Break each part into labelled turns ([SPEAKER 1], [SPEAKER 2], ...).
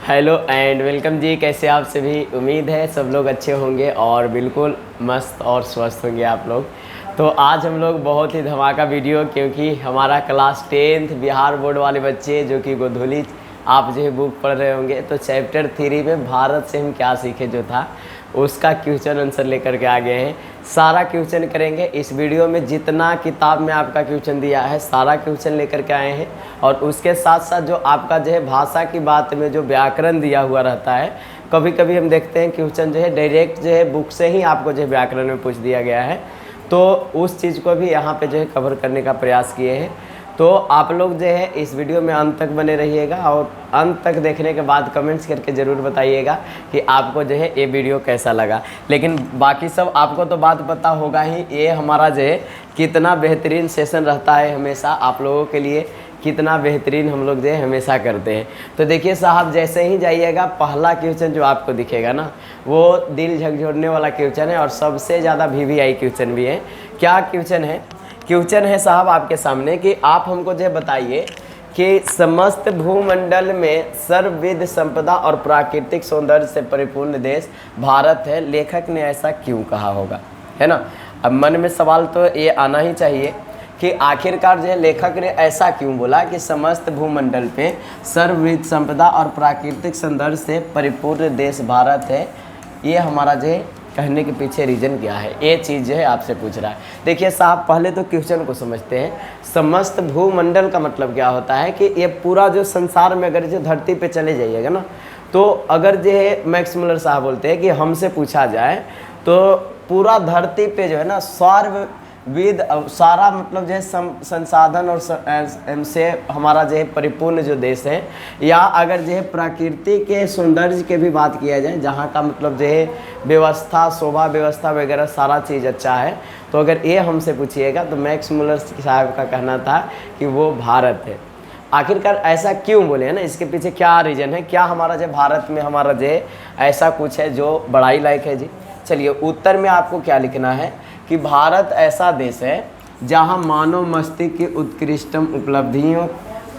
[SPEAKER 1] Hello and welcome जी। कैसे आप सभी? उम्मीद है सब लोग अच्छे होंगे और बिल्कुल मस्त और स्वस्थ होंगे आप लोग। तो आज हम लोग बहुत ही धमाका वीडियो, क्योंकि हमारा क्लास 10th बिहार बोर्ड वाले बच्चे जो कि गोधुली आप जो है बुक पढ़ रहे होंगे, तो चैप्टर 3 में भारत से हम क्या सीखे जो था उसका क्वेश्चन आंसर लेकर के आ गए हैं। सारा क्वेश्चन करेंगे इस वीडियो में। जितना किताब में आपका क्वेश्चन दिया है सारा क्वेश्चन लेकर के आए हैं, और उसके साथ साथ जो आपका जो है भाषा की बात में जो व्याकरण दिया हुआ रहता है, कभी कभी हम देखते हैं क्वेश्चन जो है डायरेक्ट जो है बुक से ही आपको जो है व्याकरण में पूछ दिया गया है, तो उस चीज़ को भी यहाँ पे जो है कवर करने का प्रयास किए हैं। तो आप लोग जो है इस वीडियो में अंत तक बने रहिएगा, और अंत तक देखने के बाद कमेंट्स करके ज़रूर बताइएगा कि आपको जो है ये वीडियो कैसा लगा। लेकिन बाकी सब आपको तो बात पता होगा ही, ये हमारा जो है कितना बेहतरीन सेशन रहता है हमेशा आप लोगों के लिए, कितना बेहतरीन हम लोग जो है हमेशा करते हैं। तो देखिए साहब, जैसे ही जाइएगा पहला क्वेश्चन जो आपको दिखेगा ना, वो दिल झकझोरने वाला क्वेश्चन है और सबसे ज़्यादा VVI क्वेश्चन भी है। क्या क्वेश्चन है? क्वेश्चन है साहब आपके सामने कि आप हमको जो बताइए कि समस्त भूमंडल में सर्वविध संपदा और प्राकृतिक सौंदर्य से परिपूर्ण देश भारत है, लेखक ने ऐसा क्यों कहा होगा, है ना। अब मन में सवाल तो ये आना ही चाहिए कि आखिरकार जो है लेखक ने ऐसा क्यों बोला कि समस्त भूमंडल पे सर्वविध संपदा और प्राकृतिक सौंदर्य से परिपूर्ण देश भारत है। ये हमारा जो है कहने के पीछे रीज़न क्या है, ये चीज़ जो है आपसे पूछ रहा है। देखिए साहब, पहले तो क्वेश्चन को समझते हैं। समस्त भूमंडल का मतलब क्या होता है कि ये पूरा जो संसार में अगर जो धरती पे चले जाइएगा ना, तो अगर जो है मैक्स मुलर साहब बोलते हैं कि हमसे पूछा जाए तो पूरा धरती पे जो है ना सर्वविध सारा मतलब जो है संसाधन और से हमारा जो है परिपूर्ण जो देश है, या अगर जो है प्रकृति के सौंदर्य के भी बात किया जाए, जहाँ का मतलब जो है व्यवस्था, शोभा व्यवस्था वगैरह सारा चीज़ अच्छा है, तो अगर ये हमसे पूछिएगा तो मैक्स मुलर साहब का कहना था कि वो भारत है। आखिरकार ऐसा क्यों बोले, है ना, इसके पीछे क्या रीज़न है, क्या हमारा जो भारत में हमारा जो है ऐसा कुछ है जो बड़ाई लायक है जी। चलिए उत्तर में आपको क्या लिखना है कि भारत ऐसा देश है जहां मानव मस्तिष्क की उत्कृष्टतम उपलब्धियों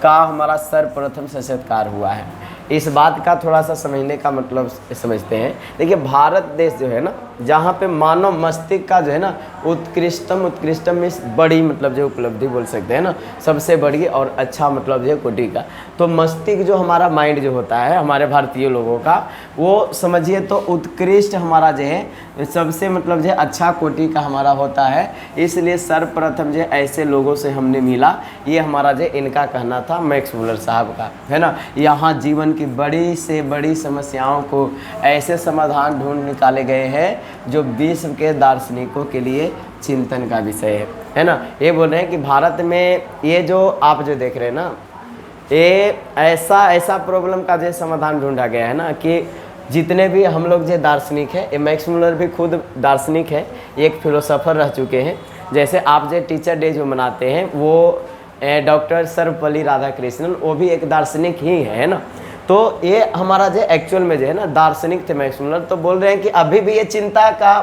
[SPEAKER 1] का हमारा सर्वप्रथम साक्षात्कार हुआ है। इस बात का थोड़ा सा समझने का मतलब समझते हैं। देखिए भारत देश जो है ना, जहाँ पे मानव मस्तिष्क का जो है ना उत्कृष्टम इस बड़ी मतलब जो उपलब्धि बोल सकते हैं ना, सबसे बड़ी और अच्छा मतलब जो है कोटि का, तो मस्तिष्क जो हमारा माइंड जो होता है हमारे भारतीय लोगों का, वो समझिए तो उत्कृष्ट हमारा जो है सबसे मतलब जो है अच्छा कोटि का हमारा होता है। इसलिए सर्वप्रथम जो ऐसे लोगों से हमने मिला, ये हमारा जो इनका कहना था मैक्स मुलर साहब का, है ना। यहाँ जीवन की बड़ी से बड़ी समस्याओं को ऐसे समाधान ढूंढ निकाले गए हैं जो विश्व के दार्शनिकों के लिए चिंतन का विषय है ना। ये बोल रहे हैं कि भारत में ये जो आप जो देख रहे हैं ना, ये ऐसा प्रॉब्लम का जो समाधान ढूंढा गया है ना कि जितने भी हम लोग जो दार्शनिक हैं, ये मैक्स मुलर भी खुद दार्शनिक है, एक फिलोसोफर रह चुके हैं। जैसे आप जो टीचर डे जो मनाते हैं वो डॉक्टर सर्वपल्ली राधाकृष्णन, वो भी एक दार्शनिक ही है ना। तो ये हमारा जो एक्चुअल में जो है ना दार्शनिक थे मैक्स मुलर। तो बोल रहे हैं कि अभी भी ये चिंता का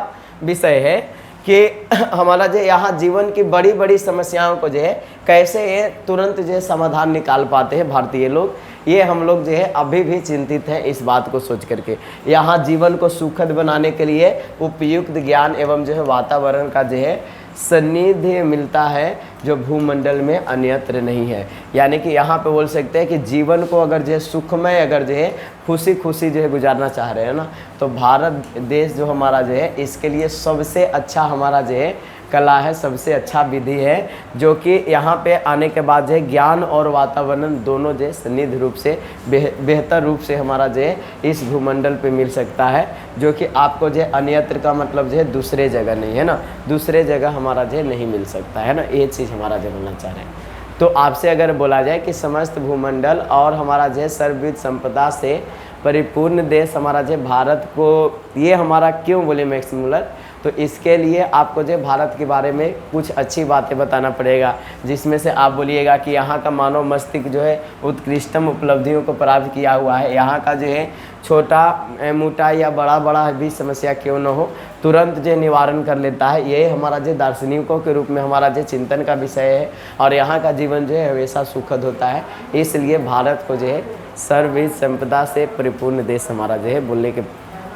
[SPEAKER 1] विषय है कि हमारा जो यहाँ जीवन की बड़ी बड़ी समस्याओं को जो है कैसे ये तुरंत जो है समाधान निकाल पाते हैं भारतीय लोग, ये हम लोग जो है अभी भी चिंतित हैं इस बात को सोच करके। यहाँ जीवन को सुखद बनाने के लिए उपयुक्त ज्ञान एवं जो है वातावरण का जो है सानिध्य मिलता है जो भूमंडल में अन्यत्र नहीं है। यानी कि यहाँ पे बोल सकते हैं कि जीवन को अगर जो है सुखमय अगर जो है खुशी जो है गुजारना चाह रहे हैं ना, तो भारत देश जो हमारा जो है इसके लिए सबसे अच्छा हमारा जो है कला है, सबसे अच्छा विधि है, जो कि यहाँ पे आने के बाद जो है ज्ञान और वातावरण दोनों जो है सन्निध रूप से बेहतर रूप से हमारा जो है इस भूमंडल पे मिल सकता है, जो कि आपको जो है अन्यत्र का मतलब जो है दूसरे जगह नहीं, है ना, दूसरे जगह हमारा जो है नहीं मिल सकता है ना। ये चीज़ हमारा जो बोलना चाह रहे हैं। तो आपसे अगर बोला जाए कि समस्त भूमंडल और हमारा जो है सर्वविध संपदा से परिपूर्ण देश हमारा जो भारत को, ये हमारा क्यों बोले मैक्स मुलर, तो इसके लिए आपको जो भारत के बारे में कुछ अच्छी बातें बताना पड़ेगा, जिसमें से आप बोलिएगा कि यहाँ का मानव मस्तिष्क जो है उत्कृष्टतम उपलब्धियों को प्राप्त किया हुआ है, यहाँ का जो है छोटा मोटा या बड़ा बड़ा भी समस्या क्यों न हो, तुरंत जो निवारण कर लेता है। ये हमारा जो दार्शनिकों के रूप में हमारा जो चिंतन का विषय है, और यहाँ का जीवन जो है हमेशा सुखद होता है। इसलिए भारत को जो है सर्वविध संपदा से परिपूर्ण देश हमारा जो है बोलने के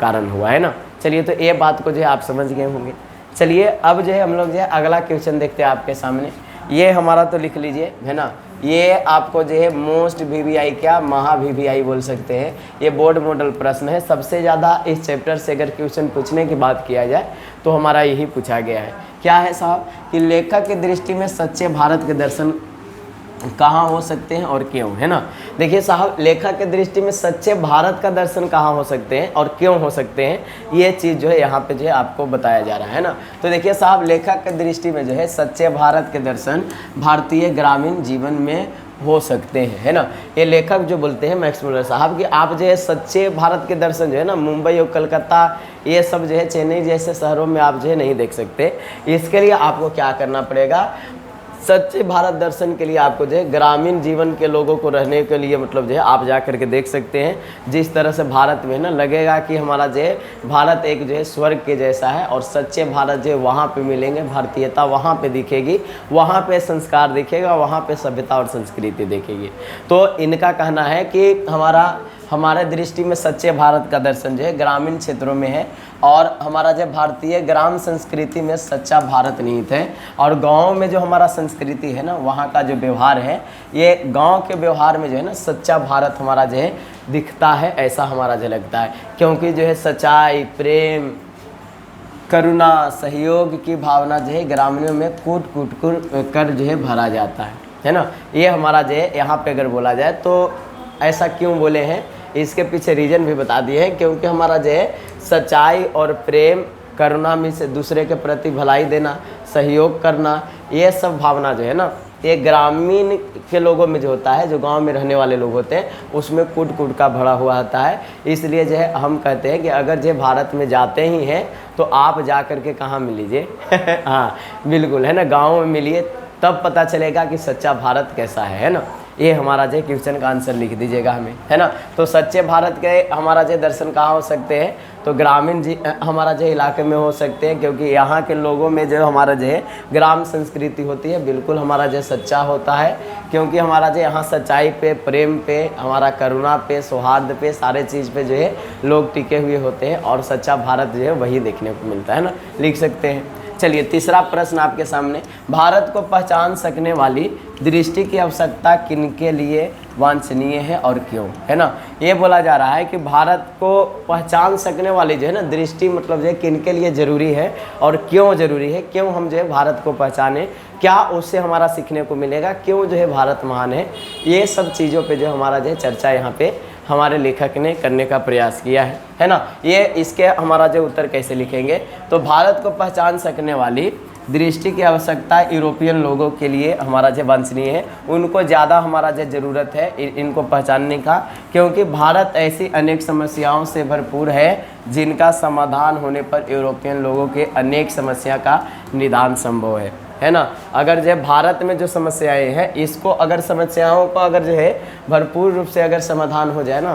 [SPEAKER 1] कारण हुआ है ना। चलिए, तो ये बात को जो है आप समझ गए होंगे। चलिए, अब जो है हम लोग जो है अगला क्वेश्चन देखते हैं आपके सामने। ये हमारा तो लिख लीजिए, है ना। ये आपको जो है मोस्ट VVI क्या महा VVI बोल सकते हैं। ये बोर्ड मॉडल प्रश्न है। सबसे ज़्यादा इस चैप्टर से अगर क्वेश्चन पूछने की बात किया जाए तो हमारा यही पूछा गया है। क्या है साहब कि लेखक की दृष्टि में सच्चे भारत के दर्शन कहाँ हो सकते हैं और क्यों, है ना। देखिए साहब, लेखक की दृष्टि में सच्चे भारत का दर्शन कहाँ हो सकते हैं और क्यों हो सकते हैं, ये चीज़ जो है यहाँ पे जो है आपको बताया जा रहा है ना। तो देखिए साहब, लेखक की दृष्टि में जो है सच्चे भारत के दर्शन भारतीय ग्रामीण जीवन में हो सकते हैं, है ना। ये लेखक जो बोलते हैं मैक्स मुलर साहब कि आप जो है सच्चे भारत के दर्शन जो है ना मुंबई और कलकत्ता ये सब जो है चेन्नई जैसे शहरों में आप जो है नहीं देख सकते। इसके लिए आपको क्या करना पड़ेगा, सच्चे भारत दर्शन के लिए आपको जो है ग्रामीण जीवन के लोगों को रहने के लिए मतलब जो है आप जा करके देख सकते हैं। जिस तरह से भारत में ना लगेगा कि हमारा जो है भारत एक जो है स्वर्ग के जैसा है, और सच्चे भारत जो है वहाँ पे मिलेंगे, भारतीयता वहाँ पे दिखेगी, वहाँ पे संस्कार दिखेगा, वहाँ पे सभ्यता और संस्कृति दिखेगी। तो इनका कहना है कि हमारे दृष्टि में सच्चे भारत का दर्शन जो है ग्रामीण क्षेत्रों में है, और हमारा जो भारतीय ग्राम संस्कृति में सच्चा भारत निहित है। और गांव में जो हमारा संस्कृति है ना, वहाँ का जो व्यवहार है, ये गांव के व्यवहार में जो है ना सच्चा भारत हमारा जो है दिखता है, ऐसा हमारा जो लगता है। क्योंकि जो है सच्चाई, प्रेम, करुणा, सहयोग की भावना जो है ग्रामीणों में कूट कूट कर जो है भरा जाता है ना। ये हमारा जो है यहाँ पे अगर बोला जाए तो ऐसा क्यों बोले हैं, इसके पीछे रीजन भी बता दिए हैं। क्योंकि हमारा जो है सच्चाई और प्रेम, करुणा में से दूसरे के प्रति भलाई देना, सहयोग करना, ये सब भावना जो है ना ये ग्रामीण के लोगों में जो होता है, जो गांव में रहने वाले लोग होते हैं, उसमें कूट कूट का भरा हुआ होता है। इसलिए जो है हम कहते हैं कि अगर जो भारत में जाते ही हैं तो आप जा कर के कहाँ मिलीजिए हाँ बिल्कुल, है ना, गाँव में मिलिए, तब पता चलेगा कि सच्चा भारत कैसा है ना। ये हमारा जो क्वेश्चन का आंसर लिख दीजिएगा हमें, है ना। तो सच्चे भारत के हमारा जो दर्शन कहाँ हो सकते हैं, तो ग्रामीण हमारा जो इलाके में हो सकते हैं। क्योंकि यहाँ के लोगों में जो हमारा जो है ग्राम संस्कृति होती है, बिल्कुल हमारा जो सच्चा होता है। क्योंकि हमारा जो यहाँ सच्चाई पे, प्रेम पे, हमारा करुणा पे, सौहार्द पे, सारे चीज़ पे जो है लोग टिके हुए होते हैं, और सच्चा भारत जो है वही देखने को मिलता है ना, लिख सकते हैं। चलिए, तीसरा प्रश्न आपके सामने, भारत को पहचान सकने वाली दृष्टि की आवश्यकता किनके लिए वांछनीय है और क्यों, है ना। ये बोला जा रहा है कि भारत को पहचान सकने वाली जो है ना दृष्टि मतलब जो है किनके लिए ज़रूरी है और क्यों ज़रूरी है, क्यों हम जो है भारत को पहचाने, क्या उससे हमारा सीखने को मिलेगा, क्यों जो है भारत महान है। ये सब चीज़ों पे जो हमारा जो है चर्चा यहाँ पे हमारे लेखक ने करने का प्रयास किया है ना। ये इसके हमारा जो उत्तर कैसे लिखेंगे, तो भारत को पहचान सकने वाली दृष्टि की आवश्यकता यूरोपियन लोगों के लिए हमारा जो वांछनीय है, उनको ज़्यादा हमारा जो ज़रूरत है इनको पहचानने का। क्योंकि भारत ऐसी अनेक समस्याओं से भरपूर है जिनका समाधान होने पर यूरोपियन लोगों के अनेक समस्या का निदान संभव है ना। अगर जो है भारत में जो समस्याएं हैं, इसको अगर समस्याओं को अगर जो है भरपूर रूप से अगर समाधान हो जाए ना,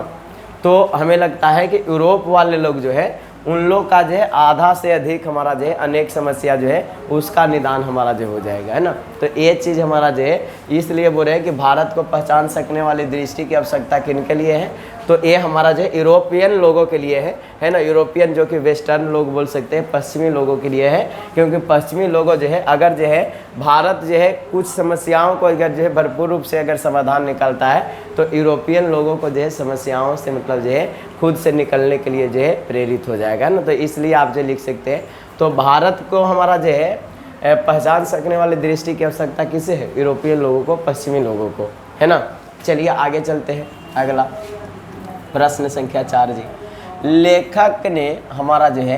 [SPEAKER 1] तो हमें लगता है कि यूरोप वाले लोग जो है उन लोग का जो है आधा से अधिक हमारा जो है अनेक समस्या जो है उसका निदान हमारा जो हो जाएगा, है ना। तो ये चीज़ हमारा जो है इसलिए बोल रहे हैं कि भारत को पहचान सकने वाली दृष्टि की आवश्यकता किनके लिए है, तो ये हमारा जो है यूरोपियन लोगों के लिए है ना। यूरोपियन जो कि वेस्टर्न लोग बोल सकते हैं, पश्चिमी लोगों के लिए है। क्योंकि पश्चिमी लोगों जो है अगर जो है भारत जो है कुछ समस्याओं को अगर जो है भरपूर रूप से अगर समाधान निकालता है, तो यूरोपियन लोगों को जो है समस्याओं से मतलब जो है खुद से निकलने के लिए जो है प्रेरित हो जाएगा ना। तो इसलिए आप जो लिख सकते हैं, तो भारत को हमारा जो है पहचान सकने वाली दृष्टि की आवश्यकता किसे है, यूरोपियन लोगों को, पश्चिमी लोगों को, है ना। चलिए आगे चलते हैं। अगला प्रश्न संख्या 4 जी, लेखक ने हमारा जो है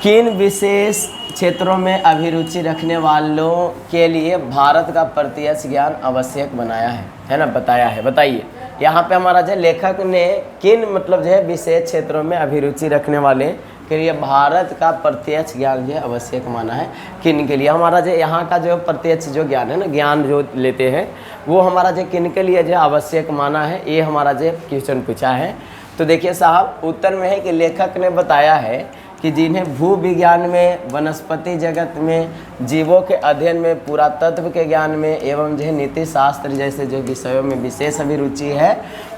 [SPEAKER 1] किन विशेष क्षेत्रों में अभिरुचि रखने वालों के लिए भारत का प्रत्यक्ष ज्ञान आवश्यक बनाया है ना, बताया है। बताइए यहाँ पे हमारा जो लेखक ने किन मतलब जो है विशेष क्षेत्रों में अभिरुचि रखने वाले के लिए भारत का प्रत्यक्ष ज्ञान जो है आवश्यक माना है, किन के लिए। हमारा जो यहाँ का जो प्रत्यक्ष जो ज्ञान है ना, ज्ञान जो लेते हैं, वो हमारा जो किन के लिए जो आवश्यक माना है, ये हमारा जो क्वेश्चन पूछा है। तो देखिए साहब, उत्तर में है कि लेखक ने बताया है कि जिन्हें भू विज्ञान में, वनस्पति जगत में, जीवों के अध्ययन में, पुरातत्व के ज्ञान में एवं जो है नीति शास्त्र जैसे जो विषयों में विशेष अभिरुचि है,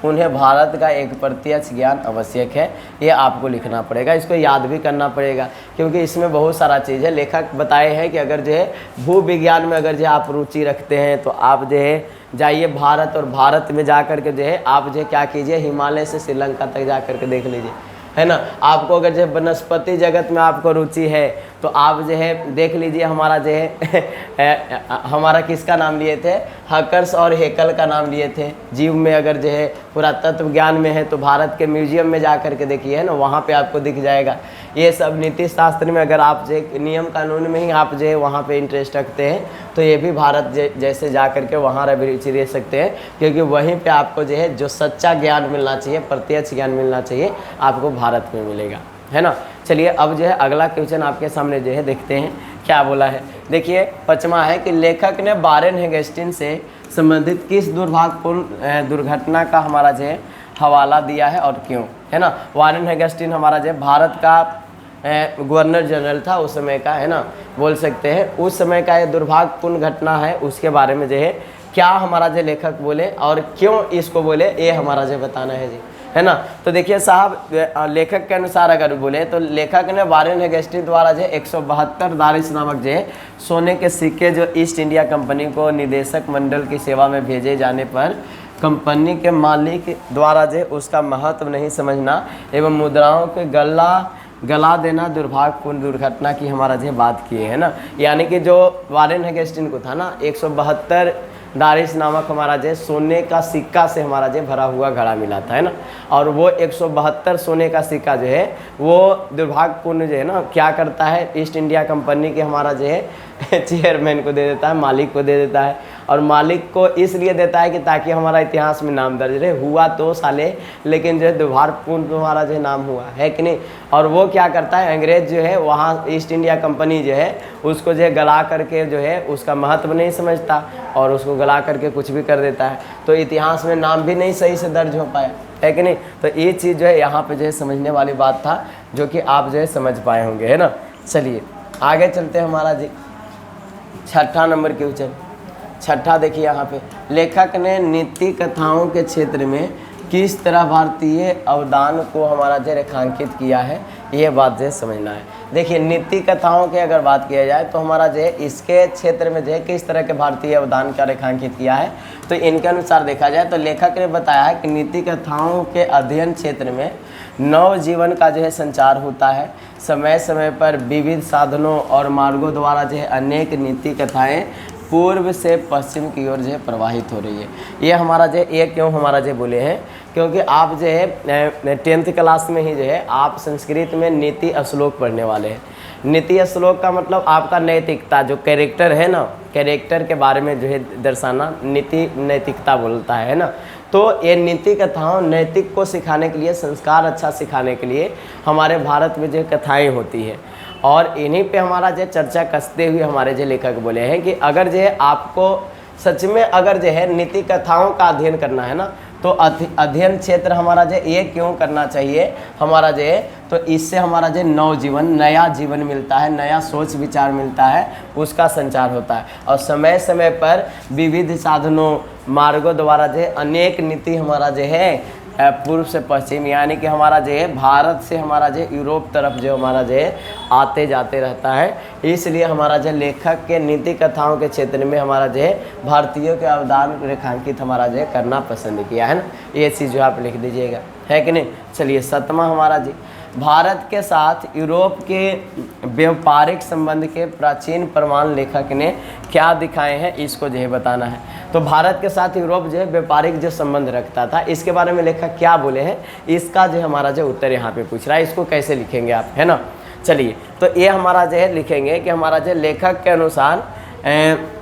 [SPEAKER 1] उन्हें भारत का एक प्रत्यक्ष ज्ञान आवश्यक है। ये आपको लिखना पड़ेगा, इसको याद भी करना पड़ेगा क्योंकि इसमें बहुत सारा चीज़ है। लेखक बताए हैं कि अगर जो है भू विज्ञान में अगर जो आप रुचि रखते हैं तो आप जो है जाइए भारत, और भारत में जा कर के जो है आप जो क्या कीजिए, हिमालय से श्रीलंका तक जा कर के देख लीजिए, है ना। आपको अगर जो वनस्पति जगत में आपको रुचि है तो आप जो है देख लीजिए, हमारा जो है हमारा किसका नाम लिए थे, हकर्स और हेकल का नाम लिए थे। जीव में अगर जो है पुरातत्व ज्ञान में है तो भारत के म्यूजियम में जा कर के देखिए, है ना, वहाँ पे आपको दिख जाएगा। ये सब नीति शास्त्र में अगर आप जो नियम कानून में ही आप जो है वहाँ पे इंटरेस्ट रखते हैं तो ये भी भारत जैसे जा कर के वहाँ रुचि ले सकते हैं, क्योंकि वहीं पे आपको जो है जो सच्चा ज्ञान मिलना चाहिए, प्रत्यक्ष ज्ञान मिलना चाहिए, आपको भारत में मिलेगा, है ना। चलिए अब जो है अगला क्वेश्चन आपके सामने जो है देखते हैं क्या बोला है। देखिए 5वां है कि लेखक ने वारेन हेस्टिंग्स से संबंधित किस दुर्भाग्यपूर्ण दुर्घटना का हमारा जो है हवाला दिया है और क्यों, है ना। वारेन हेस्टिंग्स हमारा जो भारत का गवर्नर जनरल था उस समय का, है ना, बोल सकते हैं। उस समय का ये दुर्भाग्यपूर्ण घटना है, उसके बारे में जो है क्या हमारा जो लेखक बोले और क्यों इसको बोले, ये हमारा जो बताना है जी, है ना। तो देखिए साहब, लेखक के अनुसार अगर बोले तो लेखक ने वारेन हेस्टिंग्स द्वारा जो 172 दारिश नामक जो है सोने के सिक्के जो ईस्ट इंडिया कंपनी को निदेशक मंडल की सेवा में भेजे जाने पर कंपनी के मालिक द्वारा जो उसका महत्व नहीं समझना एवं मुद्राओं के गला देना दुर्भाग्यपूर्ण दुर्घटना की हमारा जो बात किए, है ना। यानी कि जो वारेन हेस्टिंग्स को था ना, 172 दारिश नामक हमारा जो सोने का सिक्का से हमारा जो भरा हुआ घड़ा मिला था, है ना। और वो 172 सोने का सिक्का जो है वो दुर्भाग्यपूर्ण जो है ना क्या करता है, ईस्ट इंडिया कंपनी के हमारा जो है चेयरमैन को दे देता है, मालिक को दे देता है। और मालिक को इसलिए देता है कि ताकि हमारा इतिहास में नाम दर्ज रहे, हुआ तो साले लेकिन जो है दुर्भाग्यपूर्ण हमारा जो नाम हुआ है कि नहीं। और वो क्या करता है, अंग्रेज जो है वहाँ ईस्ट इंडिया कंपनी जो है उसको जो है गला करके जो है उसका महत्व नहीं समझता और उसको गला करके कुछ भी कर देता है, तो इतिहास में नाम भी नहीं सही से दर्ज हो पाया, है कि नहीं। तो ये चीज़ जो है यहाँ पे जो है समझने वाली बात था, जो कि आप जो है समझ पाए होंगे, है ना। चलिए आगे चलते हैं हमारा जी 6ठा नंबर क्वेश्चन। 6ठा देखिए यहाँ पे, लेखक ने नीति कथाओं के क्षेत्र में किस तरह भारतीय अवदान को हमारा जो रेखांकित किया है, ये बात जो है समझना है। देखिए नीति कथाओं की अगर बात किया जाए तो हमारा जो है इसके क्षेत्र में जो है किस तरह के भारतीय अवदान का रेखांकित किया है, तो इनके अनुसार देखा जाए तो लेखक ने बताया है कि नीति कथाओं के अध्ययन क्षेत्र में नव जीवन का जो है संचार होता है। समय समय पर विविध साधनों और मार्गों द्वारा जो है अनेक नीति कथाएँ पूर्व से पश्चिम की ओर जो है प्रवाहित हो रही है। ये हमारा जो ये क्यों हमारा जो बोले हैं, क्योंकि आप जो है 10th क्लास में ही जो है आप संस्कृत में नीति श्लोक पढ़ने वाले हैं। नीति श्लोक का मतलब आपका नैतिकता जो कैरेक्टर है ना, कैरेक्टर के बारे में जो है दर्शाना नीति नैतिकता बोलता है ना। तो ये नीति कथाओं नैतिक को सिखाने के लिए, संस्कार अच्छा सिखाने के लिए हमारे भारत में जो कथाएँ होती है, और इन्हीं पे हमारा जो चर्चा कसते हुए हमारे जो लेखक बोले हैं कि अगर जो है आपको सच में अगर जो है नीति कथाओं का अध्ययन करना है ना, तो अध्ययन क्षेत्र हमारा जो ये क्यों करना चाहिए हमारा जो है, तो इससे हमारा जो नव जीवन, नया जीवन मिलता है, नया सोच विचार मिलता है, उसका संचार होता है। और समय समय पर विविध साधनों मार्गों द्वारा जो अनेक नीति हमारा जो है पूर्व से पश्चिम, यानी कि हमारा जो है भारत से हमारा जो यूरोप तरफ जो हमारा जो है आते जाते रहता है। इसलिए हमारा जो लेखक के नीति कथाओं के क्षेत्र में हमारा जो है भारतीयों के अवदान रेखांकित हमारा जो है करना पसंद किया है ना। ये चीज़ जो आप लिख दीजिएगा, है कि नहीं। चलिए 7वां हमारा जी, भारत के साथ यूरोप के व्यापारिक संबंध के प्राचीन प्रमाण लेखक ने क्या दिखाए हैं, इसको जो है बताना है। तो भारत के साथ यूरोप जो है व्यापारिक जो संबंध रखता था, इसके बारे में लेखक क्या बोले हैं, इसका जो हमारा जो उत्तर यहाँ पे पूछ रहा है, इसको कैसे लिखेंगे आप, है ना। चलिए तो ये हमारा जो है लिखेंगे कि हमारा जो लेखक के अनुसार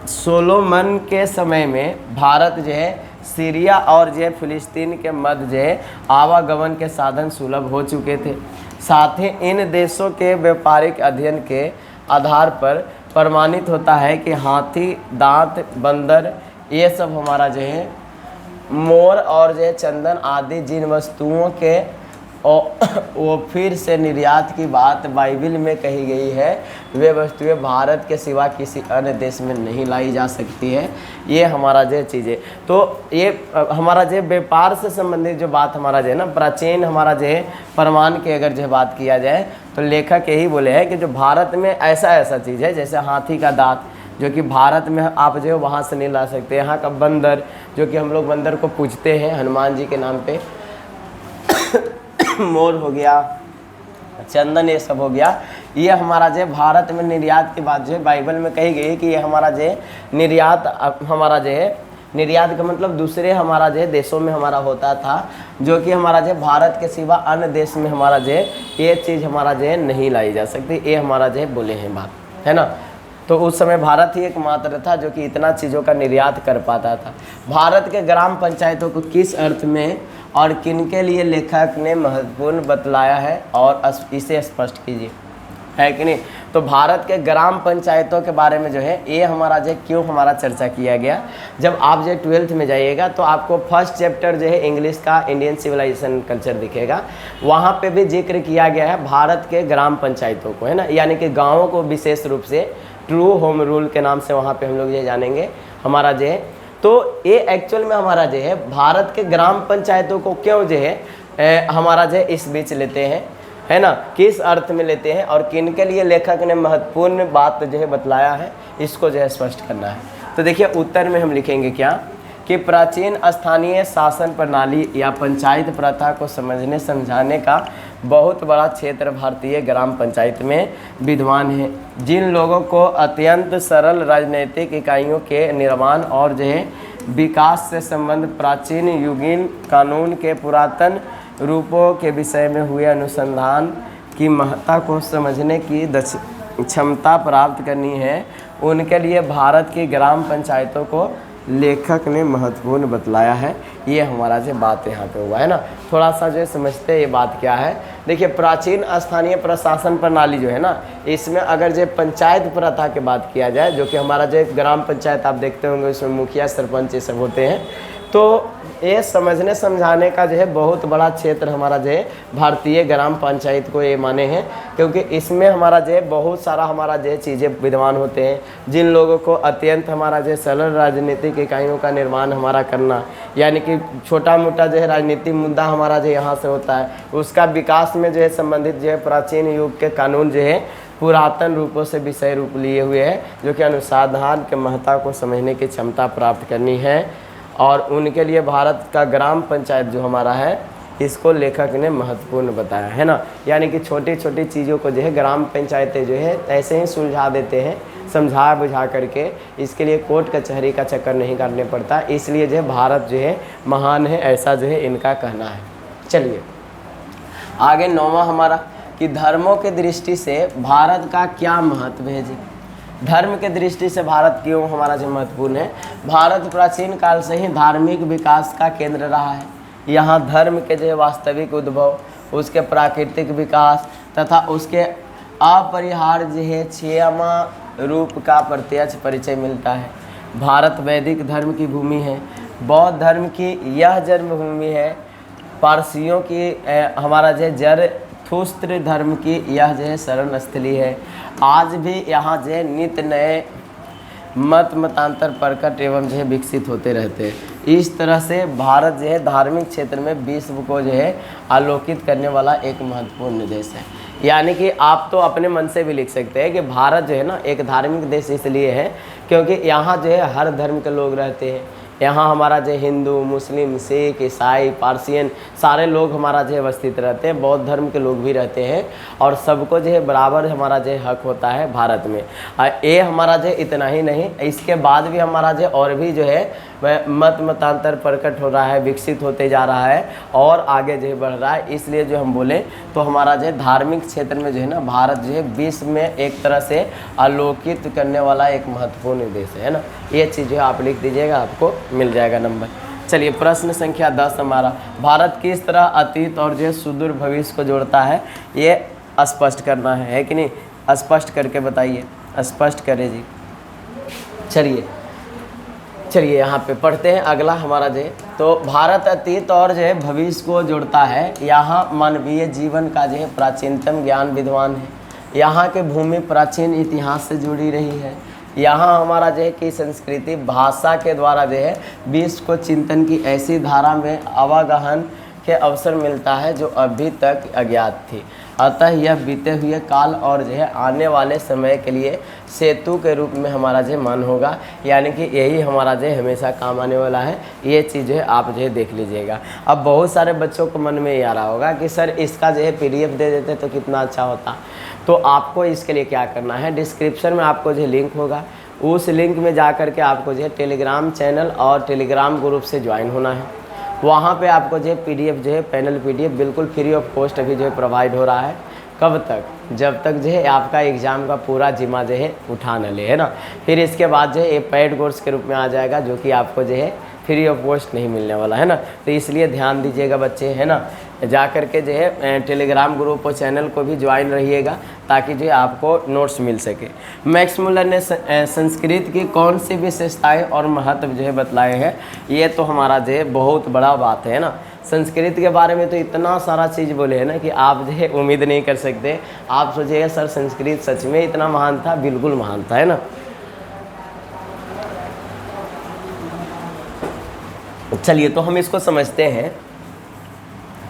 [SPEAKER 1] सोलोमन के समय में भारत जो है सीरिया और जो है फिलिस्तीन के मध्य जो है आवागमन के साधन सुलभ हो चुके थे। साथ ही इन देशों के व्यापारिक अध्ययन के आधार पर प्रमाणित होता है कि हाथी, दांत, बंदर, ये सब हमारा जो है मोर और जो है चंदन आदि जिन वस्तुओं के और वो फिर से निर्यात की बात बाइबल में कही गई है, वे वस्तुएं भारत के सिवा किसी अन्य देश में नहीं लाई जा सकती है। ये हमारा जो चीज़ें, तो ये हमारा जो व्यापार से संबंधित जो बात हमारा जो है ना, प्राचीन हमारा जो है प्रमाण की अगर जो बात किया जाए तो लेखक यही बोले हैं कि जो भारत में ऐसा चीज़ है जैसे हाथी का दांत, जो कि भारत में आप जो है वहाँ से नहीं ला सकते। यहाँ का बंदर, जो कि हम लोग बंदर को पूजते हैं हनुमान जी के नाम पे, मोर हो गया, चंदन, ये सब हो गया, ये हमारा जो भारत में निर्यात की बात जो है बाइबल में कही गई है कि ये हमारा जो निर्यात, हमारा जो है निर्यात का मतलब दूसरे हमारा जो देशों में हमारा होता था, जो कि हमारा जो भारत के सिवा अन्य देश में हमारा जो ये चीज़ हमारा जो नहीं लाई जा सकती। ये हमारा जो बोले हैं बात, है ना। तो उस समय भारत ही एकमात्र था जो कि इतना चीज़ों का निर्यात कर पाता था। भारत के ग्राम पंचायतों को किस अर्थ में और किनके लिए लेखक ने महत्वपूर्ण बतलाया है और इसे स्पष्ट कीजिए, है कि नहीं। तो भारत के ग्राम पंचायतों के बारे में जो है ये हमारा जो क्यों हमारा चर्चा किया गया, जब आप जो 12th में जाइएगा तो आपको फर्स्ट चैप्टर जो है इंग्लिश का इंडियन सिविलाइजेशन कल्चर दिखेगा, वहाँ पे भी जिक्र किया गया है भारत के ग्राम पंचायतों को, है ना, यानी कि गाँवों को विशेष रूप से ट्रू होम रूल के नाम से वहाँ पे हम लोग ये जानेंगे हमारा जो है। तो ये एक्चुअल में हमारा जो है भारत के ग्राम पंचायतों को क्यों जो है हमारा जो इस बीच लेते हैं, है ना, किस अर्थ में लेते हैं और किन के लिए लेखक ने महत्वपूर्ण बात जो है बतलाया है, इसको जो है स्पष्ट करना है। तो देखिए उत्तर में हम लिखेंगे क्या कि प्राचीन स्थानीय शासन प्रणाली या पंचायत प्रथा को समझने समझाने का बहुत बड़ा क्षेत्र भारतीय ग्राम पंचायत में विद्यमान है। जिन लोगों को अत्यंत सरल राजनीतिक इकाइयों के निर्माण और जो है विकास से संबंध प्राचीन युगीन कानून के पुरातन रूपों के विषय में हुए अनुसंधान की महत्ता को समझने की क्षमता प्राप्त करनी है, उनके लिए भारत की ग्राम पंचायतों को लेखक ने महत्वपूर्ण बतलाया है। ये हमारा जो बात यहाँ पे हुआ है ना, थोड़ा सा जो समझते हैं ये बात क्या है। देखिए प्राचीन स्थानीय प्रशासन प्रणाली जो है ना, इसमें अगर जो पंचायत प्रथा की बात किया जाए, जो कि हमारा जो ग्राम पंचायत आप देखते होंगे उसमें मुखिया सरपंच ये सब होते हैं, तो ये समझने समझाने का जो है बहुत बड़ा क्षेत्र हमारा जो है भारतीय ग्राम पंचायत को ये माने हैं, क्योंकि इसमें हमारा जो है बहुत सारा हमारा जो है चीज़ें विद्यमान होते हैं। जिन लोगों को अत्यंत हमारा जो है सरल राजनीतिक इकाइयों का निर्माण हमारा करना, यानी कि छोटा मोटा जो है राजनीतिक मुद्दा हमारा जो यहाँ से होता है, उसका विकास में जो है संबंधित जो है प्राचीन युग के कानून जो है पुरातन रूपों से विषय रूप लिए हुए हैं, जो कि अनुसंधान के महत्ता को समझने की क्षमता प्राप्त करनी है, और उनके लिए भारत का ग्राम पंचायत जो हमारा है इसको लेखक ने महत्वपूर्ण बताया, है ना। यानी कि छोटी छोटी चीज़ों को जो है ग्राम पंचायतें जो है ऐसे ही सुलझा देते हैं, समझा बुझा करके, इसके लिए कोर्ट कचहरी का चक्कर नहीं करने पड़ता, इसलिए जो है भारत जो है महान है, ऐसा जो है इनका कहना है। चलिए आगे 9वां हमारा कि धर्मों के दृष्टि से भारत का क्या महत्व है जी। धर्म के दृष्टि से भारत क्यों हमारा जो महत्वपूर्ण है। भारत प्राचीन काल से ही धार्मिक विकास का केंद्र रहा है। यहाँ धर्म के जो वास्तविक उद्भव, उसके प्राकृतिक विकास तथा उसके अपरिहार्य जो है क्षमा रूप का प्रत्यक्ष परिचय मिलता है। भारत वैदिक धर्म की भूमि है, बौद्ध धर्म की यह जन्मभूमि है, पारसियों की हमारा जो जरथुस्त्र धर्म की यह जो है शरण स्थली है। आज भी यहाँ जो है नित्य नए मतांतर प्रकट एवं जो है विकसित होते रहते हैं। इस तरह से भारत जो है धार्मिक क्षेत्र में विश्व को जो है आलोकित करने वाला एक महत्वपूर्ण देश है। यानी कि आप तो अपने मन से भी लिख सकते हैं कि भारत जो है ना एक धार्मिक देश इसलिए है क्योंकि यहाँ जो है हर धर्म के लोग रहते हैं। यहाँ हमारा जो हिंदू, मुस्लिम, सिख, ईसाई, पारसियन सारे लोग हमारा जो अवस्थित रहते हैं, बौद्ध धर्म के लोग भी रहते हैं, और सबको जो है बराबर हमारा जो हक होता है भारत में। ये हमारा जो इतना ही नहीं, इसके बाद भी हमारा जो और भी जो है मतांतर प्रकट हो रहा है, विकसित होते जा रहा है और आगे जो है बढ़ रहा है। इसलिए जो हम बोले तो हमारा जो धार्मिक क्षेत्र में जो है ना भारत जो है विश्व में एक तरह से आलोकित करने वाला एक महत्वपूर्ण देश है ना। ये चीज़ जो है आप लिख दीजिएगा, आपको मिल जाएगा नंबर। चलिए प्रश्न संख्या 10 हमारा, भारत किस तरह अतीत और जो है सुदूर भविष्य को जोड़ता है, ये स्पष्ट करना है कि नहीं? स्पष्ट करके बताइए, स्पष्ट करें जी। चलिए यहाँ पे पढ़ते हैं अगला हमारा जो तो भारत अतीत और जो है भविष्य को जोड़ता है। यहाँ मानवीय जीवन का जो है प्राचीनतम ज्ञान विद्वान है। यहाँ की भूमि प्राचीन इतिहास से जुड़ी रही है। यहाँ हमारा जो है कि संस्कृति भाषा के द्वारा जो है विश्व को चिंतन की ऐसी धारा में आवागमन के अवसर मिलता है जो अभी तक अज्ञात थी। अतः यह बीते हुए काल और जो है आने वाले समय के लिए सेतु के रूप में हमारा जो मन होगा, यानी कि यही हमारा जो हमेशा काम आने वाला है। ये चीज़ जो है आप जो है देख लीजिएगा। अब बहुत सारे बच्चों को मन में ये आ रहा होगा कि सर इसका जो है PDF दे देते तो कितना अच्छा होता। तो आपको इसके लिए क्या करना है, डिस्क्रिप्शन में आपको जो लिंक होगा, उस लिंक में जा कर के आपको जो है टेलीग्राम चैनल और टेलीग्राम ग्रुप से ज्वाइन होना है। वहाँ पे आपको जो है PDF जो है पैनल PDF बिल्कुल फ्री ऑफ कॉस्ट अभी जो है प्रोवाइड हो रहा है। कब तक, जब तक जो है आपका एग्ज़ाम का पूरा जिम्मा जो है उठा न ले, है ना। फिर इसके बाद जो है ये पेड कोर्स के रूप में आ जाएगा, जो कि आपको जो है फ्री ऑफ कॉस्ट नहीं मिलने वाला है ना। तो इसलिए ध्यान दीजिएगा बच्चे, है ना। जा कर के जो है टेलीग्राम ग्रुप और चैनल को भी ज्वाइन रहिएगा, ताकि जो है आपको नोट्स मिल सके। मैक्स मुलर ने संस्कृत की कौन सी विशेषताएं और महत्व जो है बतलाए हैं, ये तो हमारा जो है बहुत बड़ा बात है ना। संस्कृत के बारे में तो इतना सारा चीज़ बोले हैं ना कि आप जो है उम्मीद नहीं कर सकते। आप सोचिएगा सर संस्कृत सच में इतना महान था, बिल्कुल महान था, है ना। चलिए तो हम इसको समझते हैं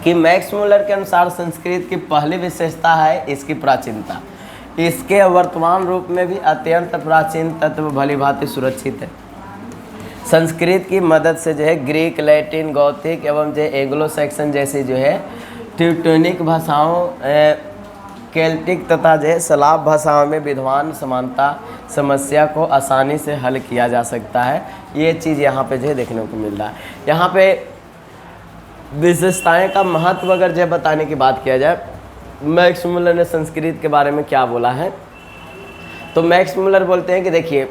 [SPEAKER 1] कि मैक्स मुलर के अनुसार संस्कृत की पहली विशेषता है इसकी प्राचीनता। इसके वर्तमान रूप में भी अत्यंत प्राचीन तत्व भली भांति सुरक्षित है। संस्कृत की मदद से जो है ग्रीक, लैटिन, गौथिक एवं जो एंग्लो सैक्सन जैसी जो है ट्यूटोनिक भाषाओं, केल्टिक तथा जो है स्लाव भाषाओं में विद्वान समानता समस्या को आसानी से हल किया जा सकता है। ये चीज़ यहाँ पे जो है देखने को मिल रहा है। यहाँ पे विशेषताएं का महत्व अगर जो बताने की बात किया जाए, मैक्स मुलर ने संस्कृत के बारे में क्या बोला है, तो मैक्स मुलर बोलते हैं कि देखिए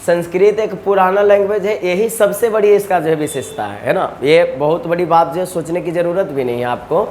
[SPEAKER 1] संस्कृत एक पुराना लैंग्वेज है, यही सबसे बड़ी इसका जो है विशेषता है ना। ये बहुत बड़ी बात जो है सोचने की ज़रूरत भी नहीं है आपको।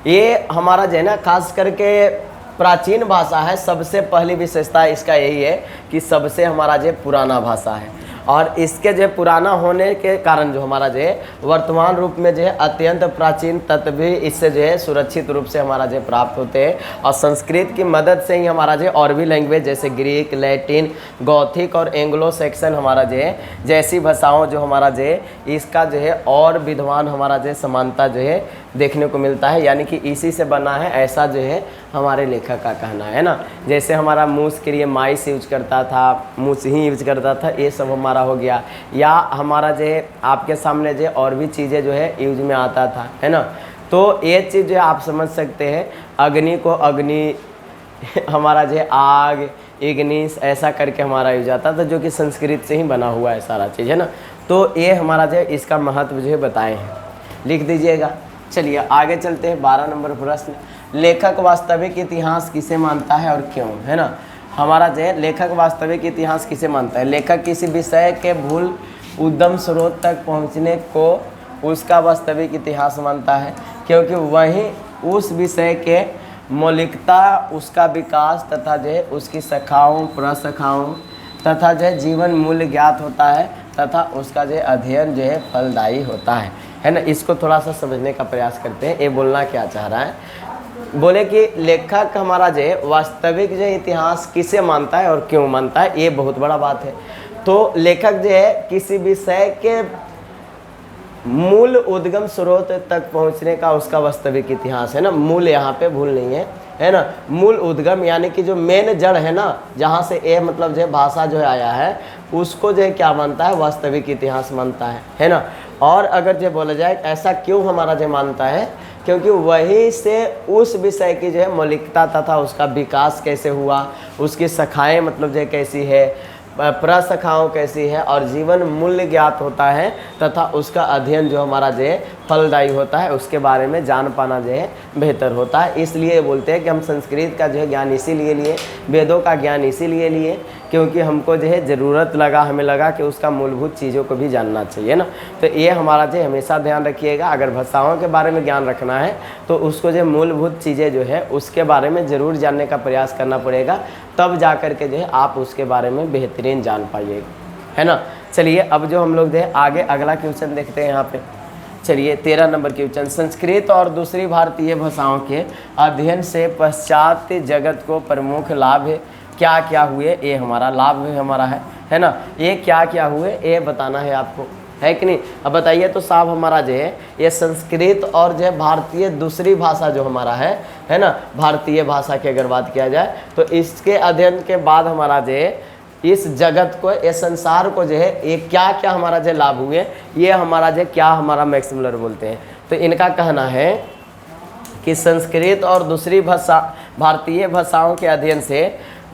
[SPEAKER 1] ये हमारा जो है ना खास करके प्राचीन भाषा है, सबसे पहली विशेषता इसका यही है कि सबसे हमारा जो पुराना भाषा है, और इसके जो पुराना होने के कारण जो हमारा जो है वर्तमान रूप में जो है अत्यंत प्राचीन तत्व भी इससे जो है सुरक्षित रूप से हमारा जो प्राप्त होते हैं। और संस्कृत की मदद से ही हमारा जो और भी लैंग्वेज जैसे ग्रीक, लैटिन, गौथिक और एंग्लो सैक्सन हमारा जो है जैसी भाषाओं जो हमारा जो है इसका जो है और विद्वान हमारा जो समानता जो है देखने को मिलता है, यानी कि इसी से बना है, ऐसा जो है हमारे लेखक का कहना है ना। जैसे हमारा मूस के लिए माइस यूज करता था, मूस ही यूज करता था, ये सब हमारा हो गया। या हमारा जो है आपके सामने जो और भी चीज़ें जो है यूज में आता था, है ना। तो ये चीज़ जो है आप समझ सकते हैं, अग्नि को अग्नि हमारा जो है आग, इग्निस ऐसा करके हमारा यूज आता था, जो कि संस्कृत से ही बना हुआ है सारा चीज़, है ना। तो ये हमारा जो है इसका महत्व जो है बताए हैं, लिख दीजिएगा। चलिए आगे चलते हैं। 12 नंबर प्रश्न, लेखक वास्तविक इतिहास किसे मानता है और क्यों, है ना। हमारा जो है लेखक वास्तविक इतिहास किसे मानता है, लेखक किसी विषय के मूल उद्गम स्रोत तक पहुंचने को उसका वास्तविक इतिहास मानता है, क्योंकि वही उस विषय के मौलिकता, उसका विकास तथा जो है उसकी शाखाओं, प्रशाखाओं तथा जो है जीवन मूल्य ज्ञात होता है, तथा उसका जो अध्ययन जो है फलदायी होता है ना। इसको थोड़ा सा समझने का प्रयास करते हैं। ये बोलना क्या चाह रहा है, बोले कि लेखक हमारा जो है वास्तविक जो इतिहास किसे मानता है और क्यों मानता है, ये बहुत बड़ा बात है। तो लेखक जो है किसी विषय के मूल उद्गम स्रोत तक पहुंचने का उसका वास्तविक इतिहास है ना। मूल यहाँ पे भूल नहीं है ना। मूल उद्गम यानी कि जो मेन जड़ है ना, जहाँ से ये मतलब जो भाषा जो है आया है, उसको जो है क्या मानता है, वास्तविक इतिहास मानता है ना। और अगर जो बोला जाए ऐसा क्यों हमारा जो मानता है, क्योंकि वही से उस विषय की जो है मौलिकता तथा उसका विकास कैसे हुआ, उसकी शाखाएँ मतलब जो कैसी है, प्रशाखाओं कैसी है, और जीवन मूल्य ज्ञात होता है, तथा उसका अध्ययन जो हमारा जो है फलदायी होता है, उसके बारे में जान पाना जो है बेहतर होता है। इसलिए बोलते हैं कि हम संस्कृत का जो है ज्ञान इसीलिए लिए, वेदों का ज्ञान इसीलिए लिए, क्योंकि हमको जो है ज़रूरत लगा, हमें लगा कि उसका मूलभूत चीज़ों को भी जानना चाहिए ना। तो ये हमारा जो हमेशा ध्यान रखिएगा, अगर भाषाओं के बारे में ज्ञान रखना है तो उसको जो मूलभूत चीज़ें जो है उसके बारे में ज़रूर जानने का प्रयास करना पड़ेगा, तब जा कर के जो है आप उसके बारे में बेहतरीन जान पाइएगा, है ना। चलिए अब जो हम लोग जो है आगे अगला क्वेश्चन देखते हैं यहाँ पे। चलिए 13 नंबर क्वेश्चन, संस्कृत और दूसरी भारतीय भाषाओं के अध्ययन से पाश्चात्य जगत को प्रमुख लाभ क्या क्या हुए। ये हमारा लाभ हमारा है ना, ये क्या क्या हुए ये बताना है आपको, है कि नहीं। अब बताइए तो साहब हमारा जो है ये संस्कृत और जो है भारतीय दूसरी भाषा जो हमारा है ना, भारतीय भाषा की अगर बात किया जाए तो इसके अध्ययन के बाद हमारा जो है इस जगत को, इस संसार को जो है ये क्या क्या हमारा जो लाभ हुए, ये हमारा जो क्या हमारा मैक्स मुलर बोलते हैं। तो इनका कहना है कि संस्कृत और दूसरी भाषा भारतीय भाषाओं के अध्ययन से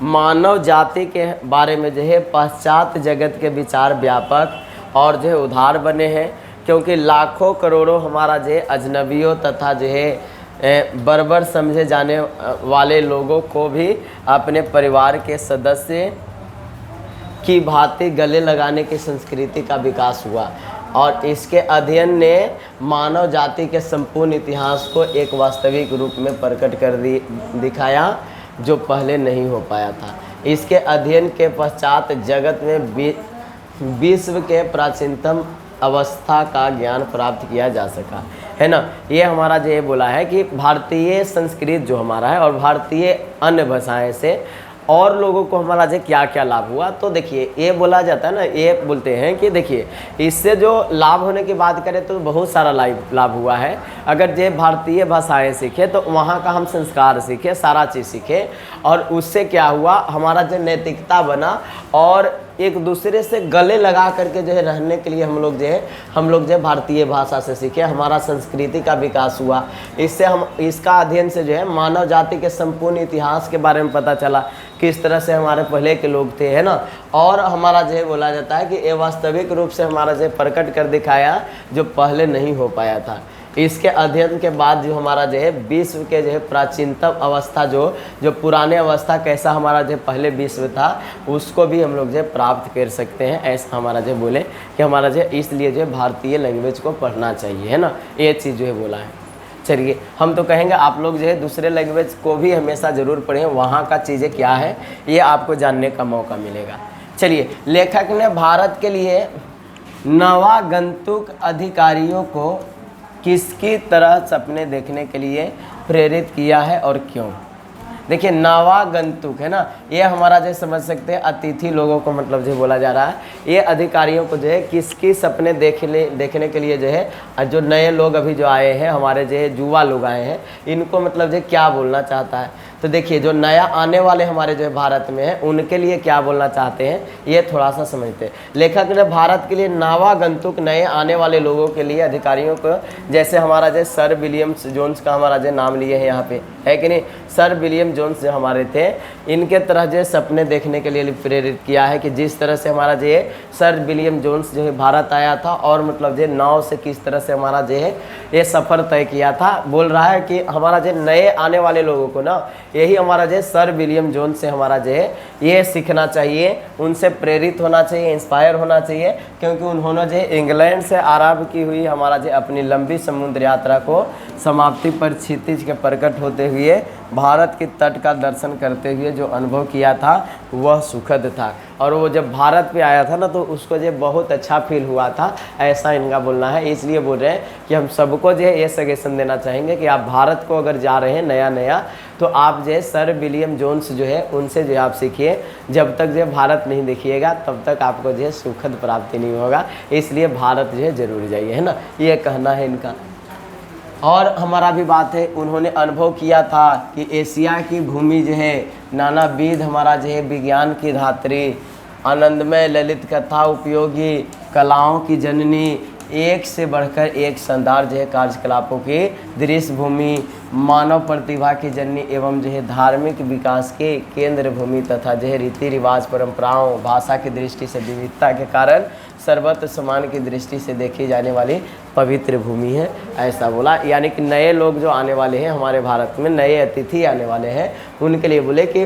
[SPEAKER 1] मानव जाति के बारे में जो है पाश्चात्य जगत के विचार व्यापक और जो है उदार बने हैं, क्योंकि लाखों करोड़ों हमारा जो है अजनबियों तथा जो है बर्बर समझे जाने वाले लोगों को भी अपने परिवार के सदस्य की भांति गले लगाने की संस्कृति का विकास हुआ और इसके अध्ययन ने मानव जाति के संपूर्ण इतिहास को एक वास्तविक रूप में प्रकट कर दिखाया जो पहले नहीं हो पाया था। इसके अध्ययन के पश्चात जगत में विश्व के प्राचीनतम अवस्था का ज्ञान प्राप्त किया जा सका, है ना। ये हमारा जो ये बोला है कि भारतीय संस्कृत जो हमारा है और भारतीय अन्य भाषाएं से और लोगों को हमारा जो क्या क्या लाभ हुआ। तो देखिए ये बोला जाता है ना, ये बोलते हैं कि देखिए इससे जो लाभ होने की बात करें तो बहुत सारा लाभ हुआ है। अगर जो भारतीय भाषाएं सीखे तो वहाँ का हम संस्कार सीखे, सारा चीज़ सीखे और उससे क्या हुआ हमारा जो नैतिकता बना और एक दूसरे से गले लगा करके जो है रहने के लिए हम लोग जो है भारतीय भाषा से सीखे, हमारा संस्कृति का विकास हुआ। इससे हम इसका अध्ययन से जो है मानव जाति के संपूर्ण इतिहास के बारे में पता चला, किस तरह से हमारे पहले के लोग थे, है ना। और हमारा जो है बोला जाता है कि ये वास्तविक रूप से हमारा जो प्रकट कर दिखाया जो पहले नहीं हो पाया था। इसके अध्ययन के बाद जो हमारा जो है विश्व के जो है प्राचीनतम अवस्था जो पुराने अवस्था कैसा हमारा जो पहले विश्व था उसको भी हम लोग जो प्राप्त कर सकते हैं। ऐसा हमारा जो बोले कि हमारा जो इसलिए जो भारतीय लैंग्वेज को पढ़ना चाहिए, है ना, ये चीज़ जो है बोला है। चलिए हम तो कहेंगे आप लोग जो है दूसरे लैंग्वेज को भी हमेशा ज़रूर पढ़ें, वहाँ का चीज़ें क्या है ये आपको जानने का मौका मिलेगा। चलिए लेखक ने भारत के लिए नवागंतुक अधिकारियों को किसकी तरह सपने देखने के लिए प्रेरित किया है और क्यों। देखिए नवागंतुक है ना, ये हमारा जो समझ सकते हैं अतिथि लोगों को मतलब जो बोला जा रहा है, ये अधिकारियों को जो है किसकी सपने देखने के लिए जो है जो नए लोग अभी जो आए हैं हमारे जो है युवा लोग आए हैं इनको मतलब जो क्या बोलना चाहता है। तो देखिए जो नया आने वाले हमारे जो भारत में है उनके लिए क्या बोलना चाहते हैं ये थोड़ा सा समझते हैं। लेखक ने भारत के लिए नवागंतुक नए आने वाले लोगों के लिए अधिकारियों को, जैसे हमारा जो सर विलियम जोन्स का हमारा जो नाम लिए हैं यहाँ पे, है कि नहीं, सर विलियम जोन्स जो हमारे थे इनके तरह जो सपने देखने के लिए प्रेरित किया है कि जिस तरह से हमारा जो है सर विलियम जोन्स जो है भारत आया था और मतलब जो नाव से किस तरह से हमारा जो है ये सफ़र तय किया था। बोल रहा है कि हमारा जो नए आने वाले लोगों को ना यही हमारा जो सर विलियम जोन्स से हमारा जो है ये सीखना चाहिए, उनसे प्रेरित होना चाहिए, इंस्पायर होना चाहिए, क्योंकि उन्होंने जो इंग्लैंड से आरंभ की हुई हमारा जो अपनी लंबी समुद्र यात्रा को समाप्ति पर क्षितिज के प्रकट होते हुए भारत के तट का दर्शन करते हुए जो अनुभव किया था वह सुखद था। और वो जब भारत पे आया था ना तो उसको जो बहुत अच्छा फील हुआ था, ऐसा इनका बोलना है। इसलिए बोल रहे हैं कि हम सबको जो है ये सजेशन देना चाहेंगे कि आप भारत को अगर जा रहे हैं नया तो आप जो है सर विलियम जोन्स जो है उनसे जो है आप सीखिए। जब तक जो है भारत नहीं देखिएगा तब तक आपको जो है सुखद प्राप्ति नहीं होगा, इसलिए भारत जो है जरूर जाइए, है ना, ये कहना है इनका। और हमारा भी बात है, उन्होंने अनुभव किया था कि एशिया की भूमि जो है नानाविध हमारा जो है विज्ञान की धात्री, आनंदमय ललित कथा उपयोगी कलाओं की जननी, एक से बढ़कर एक शानदार जो है कार्यकलापों की दृश्य भूमि, मानव प्रतिभा की जननी एवं जो है धार्मिक विकास के केंद्र भूमि तथा जो है रीति रिवाज परंपराओं भाषा की दृष्टि से विविधता के कारण सर्वत्र समान की दृष्टि से देखी जाने वाली पवित्र भूमि है, ऐसा बोला। यानी कि नए लोग जो आने वाले हैं हमारे भारत में, नए अतिथि आने वाले हैं, उनके लिए बोले कि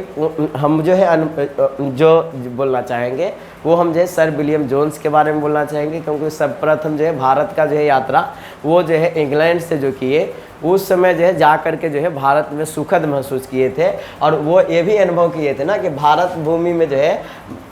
[SPEAKER 1] हम जो है जो बोलना चाहेंगे वो हम जो है सर विलियम जोन्स के बारे में बोलना चाहेंगे, क्योंकि सर्वप्रथम जो है भारत का जो है यात्रा वो जो है इंग्लैंड से जो किए उस समय जो है जा करके जो है भारत में सुखद महसूस किए थे। और वो ये भी अनुभव किए थे ना कि भारत भूमि में जो है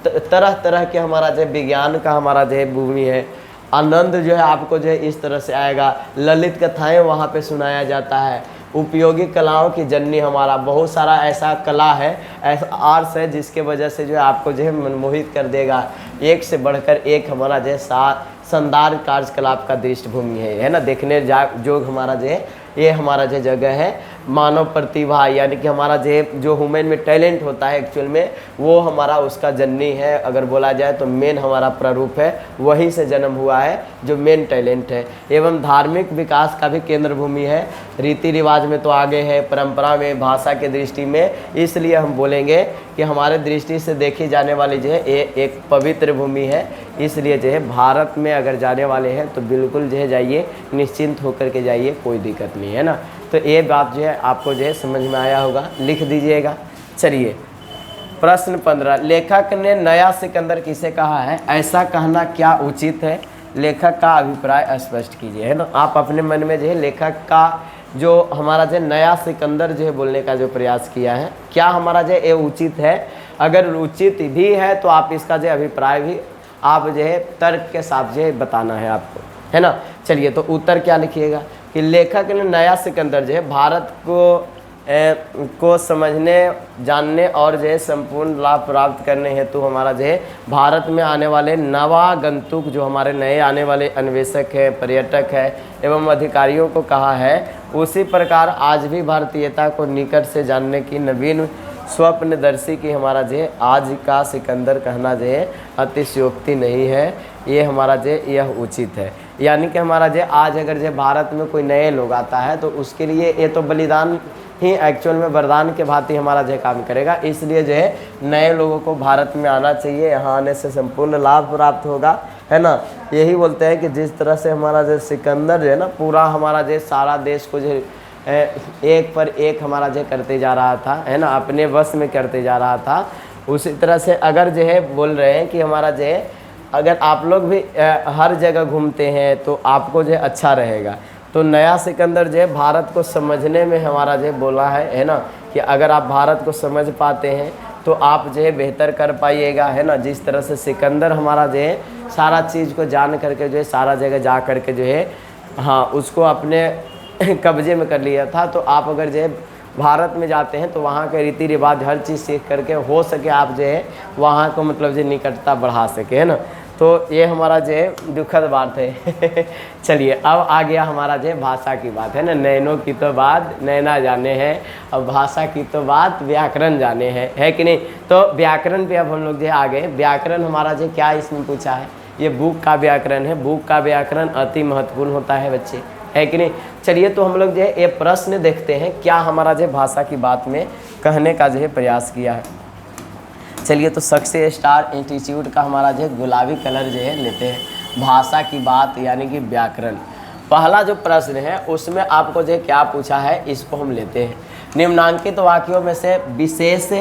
[SPEAKER 1] तरह तरह के हमारा जो विज्ञान का हमारा जो है भूमि है, आनंद जो है आपको जो है इस तरह से आएगा, ललित कथाएं वहाँ पे सुनाया जाता है, उपयोगी कलाओं की जननी हमारा बहुत सारा ऐसा कला है, ऐसा आर्ट्स है जिसके वजह से जो है आपको जो है मनमोहित कर देगा। एक से बढ़कर एक हमारा जो है शानदार कार्यकलाप का दृष्टिभूमि है ना, देखने जो हमारा जो है ये हमारा जो जगह है। मानव प्रतिभा यानी कि हमारा जो ह्यूमन में टैलेंट होता है एक्चुअल में वो हमारा उसका जननी है। अगर बोला जाए तो मेन हमारा प्रारूप है, वहीं से जन्म हुआ है जो मेन टैलेंट है। एवं धार्मिक विकास का भी केंद्र भूमि है, रीति रिवाज में तो आगे है, परंपरा में, भाषा के दृष्टि में। इसलिए हम बोलेंगे कि हमारे दृष्टि से देखी जाने वाली जो है ये एक पवित्र भूमि है। इसलिए जो है भारत में अगर जाने वाले हैं तो बिल्कुल जो है जाइए, निश्चिंत होकर के जाइए, कोई दिक्कत नहीं है ना। तो ये बात जो है आपको जो है समझ में आया होगा, लिख दीजिएगा। चलिए प्रश्न 15, लेखक ने नया सिकंदर किसे कहा है? ऐसा कहना क्या उचित है? लेखक का अभिप्राय स्पष्ट कीजिए, है ना। आप अपने मन में जो है लेखक का जो हमारा जो नया सिकंदर जो है बोलने का जो प्रयास किया है, क्या हमारा जो ये उचित है? अगर उचित भी है तो आप इसका जो अभिप्राय भी आप जो है तर्क के साथ जो है बताना है आपको, है ना। चलिए तो उत्तर क्या लिखिएगा कि लेखक ने नया सिकंदर जो है भारत को समझने, जानने और जो है संपूर्ण लाभ प्राप्त करने हेतु हमारा जो है भारत में आने वाले नवागंतुक जो हमारे नए आने वाले अन्वेषक है, पर्यटक है एवं अधिकारियों को कहा है। उसी प्रकार आज भी भारतीयता को निकट से जानने की नवीन स्वप्नदर्शी की हमारा जो है आज का सिकंदर कहना जो है अतिशयोक्ति नहीं है, ये हमारा जो यह उचित है। यानी कि हमारा जो आज अगर जो भारत में कोई नए लोग आता है तो उसके लिए ये तो बलिदान ही एक्चुअल में वरदान के भांति हमारा जो काम करेगा। इसलिए जो है नए लोगों को भारत में आना चाहिए, यहाँ आने से संपूर्ण लाभ प्राप्त होगा, है ना। यही बोलते हैं कि जिस तरह से हमारा जो सिकंदर जो है ना पूरा हमारा जो सारा देश को जो एक पर एक हमारा जो करते जा रहा था, है ना, अपने वश में करते जा रहा था, उसी तरह से अगर जो है बोल रहे हैं कि हमारा जो है अगर आप लोग भी हर जगह घूमते हैं तो आपको जो है अच्छा रहेगा। तो नया सिकंदर जो है भारत को समझने में हमारा जो बोला है ना, कि अगर आप भारत को समझ पाते हैं तो आप जो है बेहतर कर पाइएगा, है ना। जिस तरह से सिकंदर हमारा जो है सारा चीज़ को जान करके जो है सारा जगह जा करके जो है हाँ उसको अपने कब्जे में कर लिया था। तो आप अगर जो है भारत में जाते हैं तो वहाँ के रीति रिवाज हर चीज़ सीख करके हो सके आप जो है वहाँ को मतलब जो निकटता बढ़ा सके, है ना। तो ये हमारा जो है दुखद बात है। चलिए अब आ गया हमारा जो है भाषा की बात, है ना। नैनों की तो बात नैना जाने हैं, अब भाषा की तो बात व्याकरण जाने हैं, है कि नहीं। तो व्याकरण पे अब हम लोग जो है आ गए। व्याकरण हमारा जो क्या इसमें पूछा है, ये बुक का व्याकरण है। बुक का व्याकरण अति महत्वपूर्ण होता है बच्चे, है कि नहीं। चलिए तो हम लोग जो है ये प्रश्न देखते हैं क्या हमारा जो भाषा की बात में कहने का जो है प्रयास किया है। चलिए तो सक्सेस स्टार इंस्टीट्यूट का हमारा जो है गुलाबी कलर जो है लेते हैं। भाषा की बात यानी कि व्याकरण, पहला जो प्रश्न है उसमें आपको जो है क्या पूछा है इसको हम लेते हैं। निम्नांकित वाक्यों में से विशेष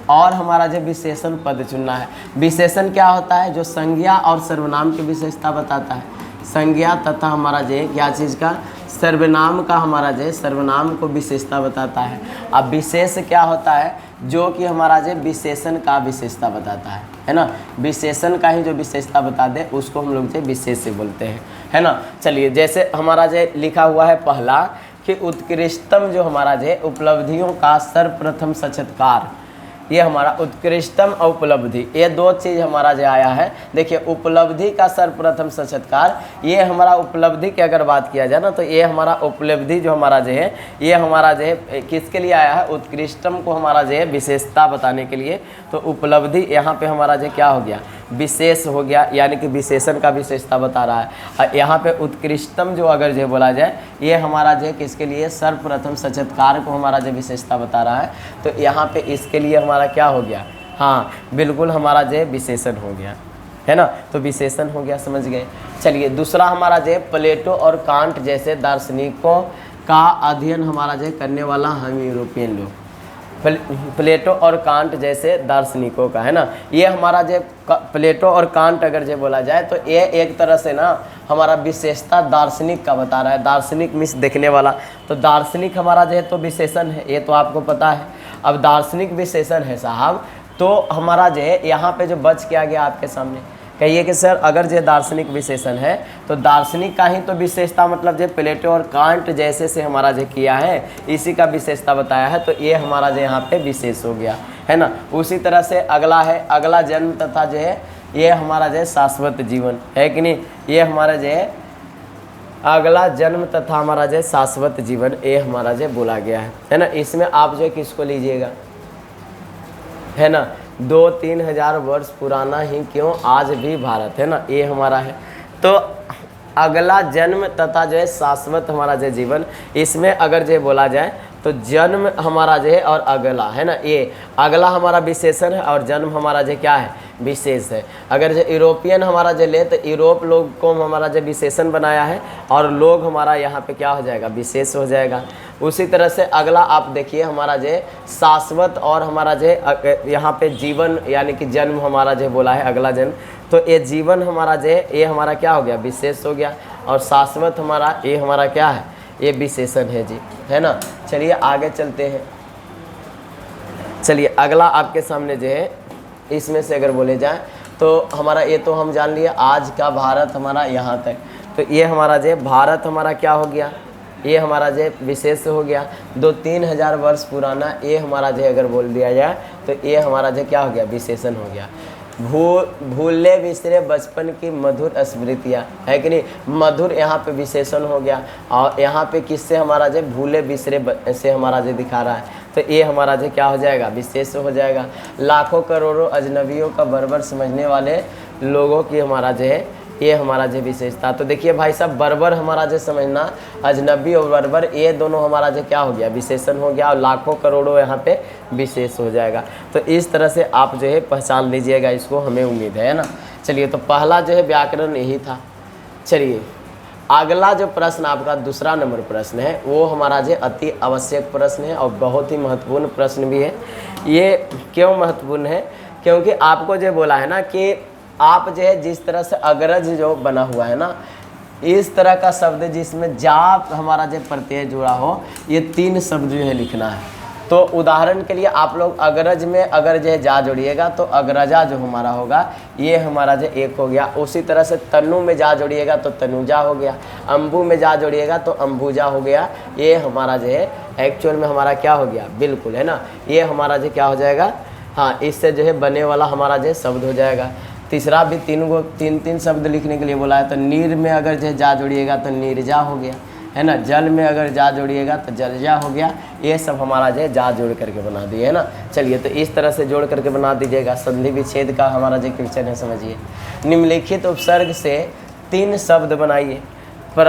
[SPEAKER 1] और हमारा जो विशेषण पद चुनना है। विशेषण क्या होता है? जो संज्ञा और सर्वनाम की विशेषता बताता है। संज्ञा तथा हमारा जो क्या चीज़ का सर्वनाम का हमारा जो सर्वनाम को विशेषता बताता है। अब विशेष क्या होता है? जो कि हमारा जो विशेषण का विशेषता बताता है ना। विशेषण का ही जो विशेषता बता दे उसको हम लोग जो विशेष से बोलते हैं, है ना। चलिए जैसे हमारा जो लिखा हुआ है पहला कि उत्कृष्टतम जो हमारा जो उपलब्धियों का सर्वप्रथम साक्षात्कार, ये हमारा उत्कृष्टतम और उपलब्धि, ये दो चीज़ हमारा जो आया है। देखिए उपलब्धि का सर्वप्रथम साक्षात्कार, ये हमारा उपलब्धि की अगर बात किया जाए ना तो ये हमारा उपलब्धि जो हमारा जो है ये हमारा जो है किसके लिए आया है? उत्कृष्टतम को हमारा जो है विशेषता बताने के लिए। तो उपलब्धि यहाँ पे हमारा जो क्या हो गया? विशेष हो गया, यानी कि विशेषण का विशेषता बता रहा है। और यहाँ पे उत्कृष्टतम जो अगर जो बोला जाए ये हमारा जो किसके लिए? सर्वप्रथम साक्षात्कार को हमारा जो विशेषता बता रहा है। तो यहाँ पे इसके लिए हमारा क्या हो गया? हाँ बिल्कुल हमारा जो विशेषण हो गया, है ना। तो विशेषण हो गया, समझ गए। चलिए दूसरा हमारा जो प्लेटो और कांट जैसे दार्शनिकों का अध्ययन हमारा जो करने वाला हम यूरोपियन लोग, प्लेटो और कांट जैसे दार्शनिकों का, है ना। ये हमारा जो प्लेटो और कांट अगर जो बोला जाए तो ये एक तरह से ना हमारा विशेषता दार्शनिक का बता रहा है। दार्शनिक मीन्स देखने वाला, तो दार्शनिक हमारा जो है तो विशेषण है, ये तो आपको पता है। अब दार्शनिक विशेषण है साहब, तो हमारा जो है यहाँ पे जो बच क्या गया आपके सामने, कहिए कि सर अगर जो दार्शनिक विशेषण है तो दार्शनिक का ही तो विशेषता, मतलब जो प्लेटो और कांट जैसे से हमारा जो किया है इसी का विशेषता बताया है, तो ये हमारा जो यहाँ पे विशेष हो गया, है ना। उसी तरह से अगला है, अगला जन्म तथा जो है ये हमारा जो है शाश्वत जीवन, है कि नहीं। ये हमारा जो है अगला जन्म तथा हमारा जो शाश्वत जीवन, ये हमारा जो बोला गया है ना। इसमें आप जो किसको लीजिएगा, है ना, 2-3 हज़ार वर्ष पुराना ही क्यों आज भी भारत, है ना, ये हमारा है। तो अगला जन्म तथा जो है शाश्वत हमारा जो जीवन, इसमें अगर जो बोला जाए तो जन्म हमारा जो है और अगला, है ना, ये अगला हमारा विशेषण है और जन्म हमारा जो क्या है विशेष है। अगर जो यूरोपियन हमारा जो ले तो यूरोप लोग को हमारा जो विशेषण बनाया है और लोग हमारा यहाँ पे क्या हो जाएगा विशेष हो जाएगा। उसी तरह से अगला आप देखिए हमारा जो शाश्वत और हमारा जो यहाँ पे जीवन यानी कि जन्म हमारा जो बोला है अगला जन्म, तो ये जीवन हमारा जो ये हमारा क्या हो गया विशेष हो गया, और शाश्वत हमारा ये हमारा क्या है ये विशेषण है जी, है ना। चलिए आगे चलते हैं। चलिए अगला आपके सामने जो है इसमें से अगर बोले जाए तो हमारा ये तो हम जान लिए आज का भारत हमारा यहाँ तक, तो ये हमारा जो भारत हमारा क्या हो गया, ये हमारा जो विशेष हो गया। 2-3 हज़ार वर्ष पुराना ये हमारा जो अगर बोल दिया जाए तो ये हमारा जो क्या हो गया विशेषण हो गया। भूले बिसरे बचपन की मधुर स्मृतियाँ, है कि नहीं, मधुर यहाँ पे विशेषण हो गया। और यहाँ पे किससे हमारा जो भूले बिसरे से हमारा जो दिखा रहा है, तो ये हमारा जो क्या हो जाएगा विशेष हो जाएगा। लाखों करोड़ों अजनबियों का बर्बर समझने वाले लोगों की हमारा जो है ये हमारा जो विशेषता। तो देखिए भाई साहब बर्बर हमारा जो समझना, अजनबी और बर्बर ये दोनों हमारा जो क्या हो गया विशेषण हो गया, और लाखों करोड़ों यहाँ पे विशेष हो जाएगा। तो इस तरह से आप जो है पहचान लीजिएगा इसको, हमें उम्मीद है ना। चलिए तो पहला जो है व्याकरण यही था। चलिए अगला जो प्रश्न आपका दूसरा नंबर प्रश्न है वो हमारा जो अति आवश्यक प्रश्न है और बहुत ही महत्वपूर्ण प्रश्न भी है। ये क्यों महत्वपूर्ण है, क्योंकि आपको जो बोला है ना कि आप जो है जिस तरह से अग्रज जो बना हुआ है ना, इस तरह का शब्द जिसमें जा हमारा जो प्रत्यय जुड़ा हो, ये 3 शब्द जो है लिखना है। तो उदाहरण के लिए आप लोग अग्रज में अगर जो है जा जोड़िएगा तो अग्रजा जो हमारा होगा ये हमारा जो एक हो गया। उसी तरह से तनु में जा जोड़िएगा तो तनुजा हो गया, अम्बू में जा जोड़िएगा तो अम्बुजा हो गया। ये हमारा जो है एक्चुअल में हमारा क्या हो गया बिल्कुल, है ना, ये हमारा जो क्या हो जाएगा, हाँ इससे जो है बने वाला हमारा जो शब्द हो जाएगा। तीसरा भी 3 शब्द लिखने के लिए बोला है, तो नीर में अगर जो जा जोड़िएगा तो नीरजा हो गया, है ना, जल में अगर जा जोड़िएगा तो जलजा हो गया। ये सब हमारा जो जा जोड़ करके बना दिए, है ना। चलिए तो इस तरह से जोड़ करके बना दीजिएगा। संधि विच्छेद का हमारा जो क्वेश्चन है समझिए। निम्नलिखित उपसर्ग से 3 शब्द बनाइए, प्र,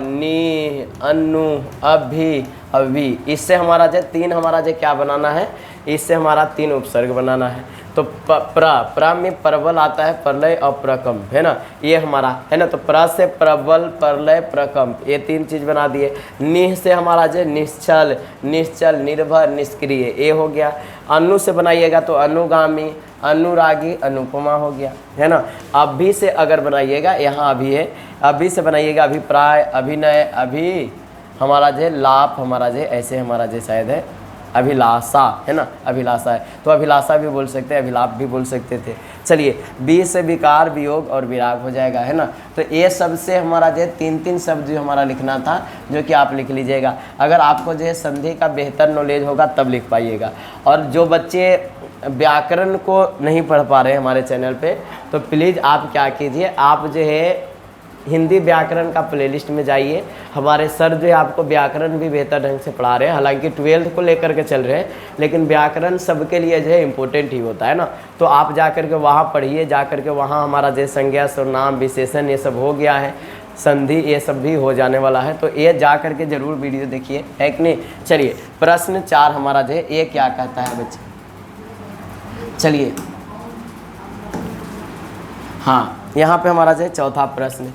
[SPEAKER 1] नी, अनु, अभि, अवि। इससे हमारा जो 3 हमारा जो क्या बनाना है, इससे हमारा 3 उपसर्ग बनाना है। तो प्र में प्रबल आता है, प्रलय और प्रकंप, है ना, ये हमारा है ना। तो प्र से प्रबल, प्रलय, प्रकंप, ये 3 चीज़ बना दिए। निह से हमारा जो निश्चल, निश्चल, निर्भर, निष्क्रिय, ये हो गया। अनु से बनाइएगा तो अनुगामी, अनुरागी, अनुपमा हो गया, है ना। अभी से अगर बनाइएगा, यहाँ अभी है, अभी से बनाइएगा अभिप्राय, अभिनय, अभी हमारा जो लाप हमारा जो ऐसे हमारा जो शायद है अभिलाषा, है ना, अभिलाषा है। तो अभिलाषा भी बोल सकते हैं, अभिलाप भी बोल सकते थे। चलिए बी से विकार, वियोग और विराग हो जाएगा, है ना। तो ये सबसे हमारा जो 3 शब्द जो हमारा लिखना था, जो कि आप लिख लीजिएगा। अगर आपको जो है संधि का बेहतर नॉलेज होगा तब लिख पाइएगा। और जो बच्चे व्याकरण को नहीं पढ़ पा रहे हैं हमारे चैनल पे, तो प्लीज़ आप क्या कीजिए, आप जो है हिंदी व्याकरण का प्लेलिस्ट में जाइए। हमारे सर जो है आपको व्याकरण भी बेहतर ढंग से पढ़ा रहे हैं, हालांकि 12th को लेकर के चल रहे हैं, लेकिन व्याकरण सबके लिए जो है इम्पोर्टेंट ही होता है ना। तो आप जा कर के वहाँ पढ़िए, जा कर के वहाँ हमारा जो संज्ञा, सर्वनाम, विशेषण ये सब हो गया है, संधि ये सब भी हो जाने वाला है। तो ये जा कर के ज़रूर वीडियो देखिए, है कि नहीं। चलिए प्रश्न 4 हमारा जो है ये क्या कहता है बच्चे, चलिए हाँ यहाँ पे हमारा जो है चौथा प्रश्न,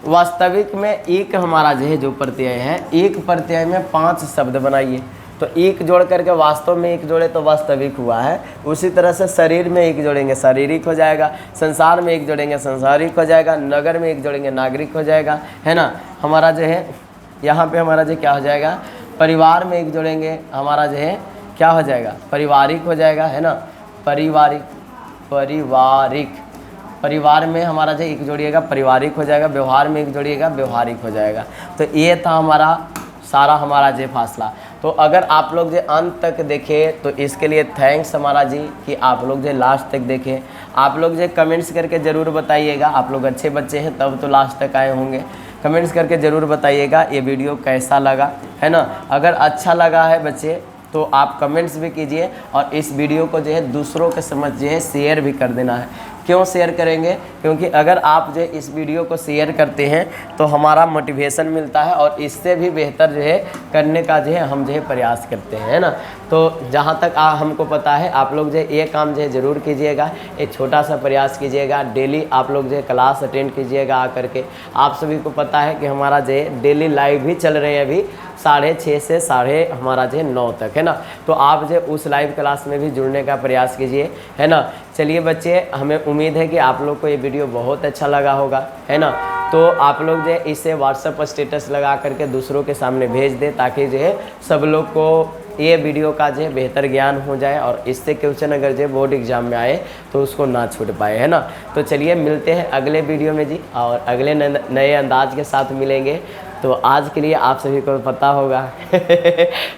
[SPEAKER 1] वास्तविक में एक हमारा जो है जो प्रत्यय है, एक प्रत्यय में 5 शब्द बनाइए। तो एक जोड़ करके वास्तव में एक जोड़े तो वास्तविक हुआ है, उसी तरह से शरीर में एक जोड़ेंगे शारीरिक हो जाएगा, संसार में एक जोड़ेंगे संसारिक हो जाएगा, नगर में एक जोड़ेंगे नागरिक हो जाएगा, है ना। हमारा जो है यहाँ पे हमारा जो क्या हो जाएगा, परिवार में एक जोड़ेंगे हमारा जो है क्या हो जाएगा, पारिवारिक हो जाएगा, है ना। पारिवारिक परिवार में हमारा जो एक जोड़िएगा पारिवारिक हो जाएगा, व्यवहार में एक जोड़िएगा व्यवहारिक हो जाएगा। तो ये था हमारा सारा हमारा जो फासला। तो अगर आप लोग जो अंत तक देखें तो इसके लिए थैंक्स हमारा जी कि आप लोग जो लास्ट तक देखें। आप लोग जो कमेंट्स करके ज़रूर बताइएगा, आप लोग अच्छे बच्चे हैं तब तो लास्ट तक आए होंगे। कमेंट्स करके ज़रूर बताइएगा ये वीडियो कैसा लगा, है ना। अगर अच्छा लगा है बच्चे तो आप कमेंट्स भी कीजिए और इस वीडियो को जो है दूसरों के समझ जो है शेयर भी कर देना है। क्यों शेयर करेंगे, क्योंकि अगर आप जो इस वीडियो को शेयर करते हैं तो हमारा मोटिवेशन मिलता है और इससे भी बेहतर जो है करने का जो है हम जो है प्रयास करते हैं, है ना। तो जहाँ तक हमको पता है आप लोग जो ये काम जो है ज़रूर कीजिएगा, एक छोटा सा प्रयास कीजिएगा। डेली आप लोग जो है क्लास अटेंड कीजिएगा आकर के। आप सभी को पता है कि हमारा जो है डेली लाइव भी चल रहे हैं अभी 6:30 से हमारा जो है 9 तक, है ना। तो आप जो उस लाइव क्लास में भी जुड़ने का प्रयास कीजिए, है ना। चलिए बच्चे, हमें उम्मीद है कि आप लोग को ये वीडियो बहुत अच्छा लगा होगा, है ना। तो आप लोग जो है इसे व्हाट्सएप पर स्टेटस लगा करके दूसरों के सामने भेज दें ताकि जो है सब लोग को ये वीडियो का जो है बेहतर ज्ञान हो जाए और इससे क्वेश्चन अगर जो बोर्ड एग्जाम में आए तो उसको ना छूट पाए, है ना। तो चलिए मिलते हैं अगले वीडियो में जी, और अगले नए अंदाज के साथ मिलेंगे। तो आज के लिए आप सभी को पता होगा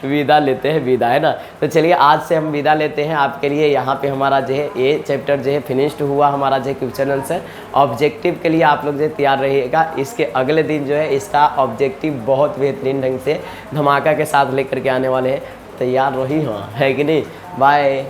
[SPEAKER 1] विदा लेते हैं, विदा, है ना। तो चलिए आज से हम विदा लेते हैं आपके लिए। यहाँ पे हमारा जो है ये चैप्टर जो है फिनिश्ड हुआ हमारा जो है क्वेश्चन आंसर। ऑब्जेक्टिव के लिए आप लोग जो तैयार रहिएगा। इसके अगले दिन जो है इसका ऑब्जेक्टिव बहुत बेहतरीन ढंग से धमाका के साथ लेकर के आने वाले हैं। तैयार रही, हाँ है कि नहीं। बाय।